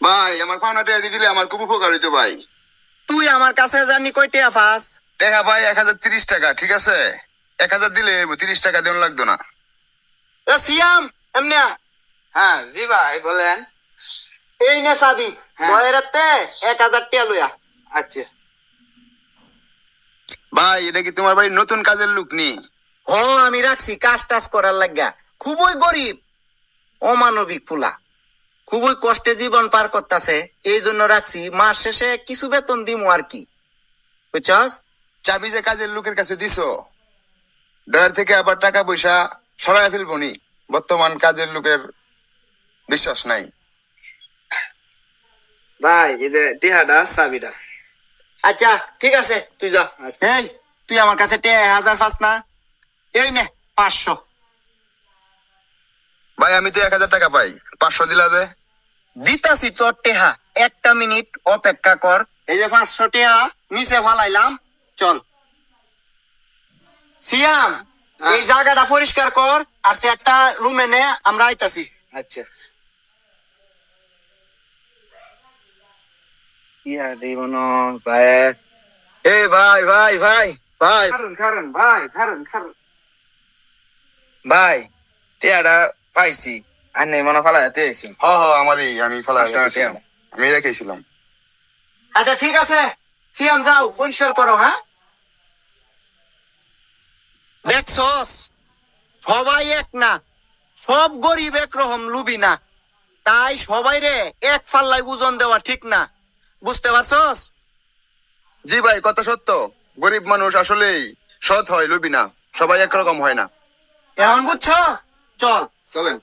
ভাই আমার পাওনাটা এনে দিলে আমার খুব উপকার হইতো ভাই। তুই আমার কাছে জানি কই টিয়া পাস? টাকা ভাই 1030 টাকা, ঠিক আছে? 1000 দিলে 30 টাকা দেন লাগতো না। সিয়াম এমনি হ্যাঁ জি ভাই বলেন। এই নে চাবি, হ্যাঁ। দয়েরাতে 1000 টিয়া লইয়া। আচ্ছা ভাই এটা কি তোমার বাড়ির নতুন কাজের লোক নি? ও আমি রাখছি কাজ টাজ করার লাগা। খুবই গরিব, অমানবিক ফুলা, খুবই কষ্টে জীবন পার করতেছে, এই জন্য রাখছি। মাস শেষে কিছু বেতন দিমু আর কি, বুঝছস? চাবি যে কাজের লোকের কাছে দিছো, ডয়ার থেকে আবার টাকা পয়সা সরাই ফেলবো নি? বর্তমান কাজের লোকের বিশ্বাস নাই। ভাই এই যে টিহাটা চাবিটা। আচ্ছা ঠিক আছে, তুই যা। আচ্ছা। এই তুই আমার কাছে 1000 পাস না? এই নে 500। ভাই আমি তো 1000 টাকা পাই, 500 দিলা যে? দিতাছি তোর টেহা, একটা মিনিট অপেক্ষা কর। এই যে 500 টেহা নিচে ফালাইলাম, চল। সিয়াম এই জায়গাটা পরিষ্কার কর, আর সে একটা রুমে নে, আমরা আইতাছি। আচ্ছা ইয়া দেবনো ভাই। এ ভাই ভাই ভাই ভাই খারুন ভাই খারুন ভাই টিয়াটা পাইছি। আর নেই মনে ফালা এসেছি। হ হ আমি ফেলা 500 টাকা রেখেছিলাম। আমি রেখেছিলাম। আচ্ছা ঠিক আছে, সিয়াম যাও পরিষ্কার করো। হ্যাঁ দেখছস, সবাই এক না, সব গরিব একরকম লুবি না, তাই সবাই রে এক ফাল্লাই ওজন দেওয়া ঠিক না, বুঝতে পারছস? জি ভাই, কথা সত্য। গরিব মানুষ আসলেই সৎ হয়, লুবি না। সবাই একরকম হয় না। এখন বুঝছস? চল। চলেন।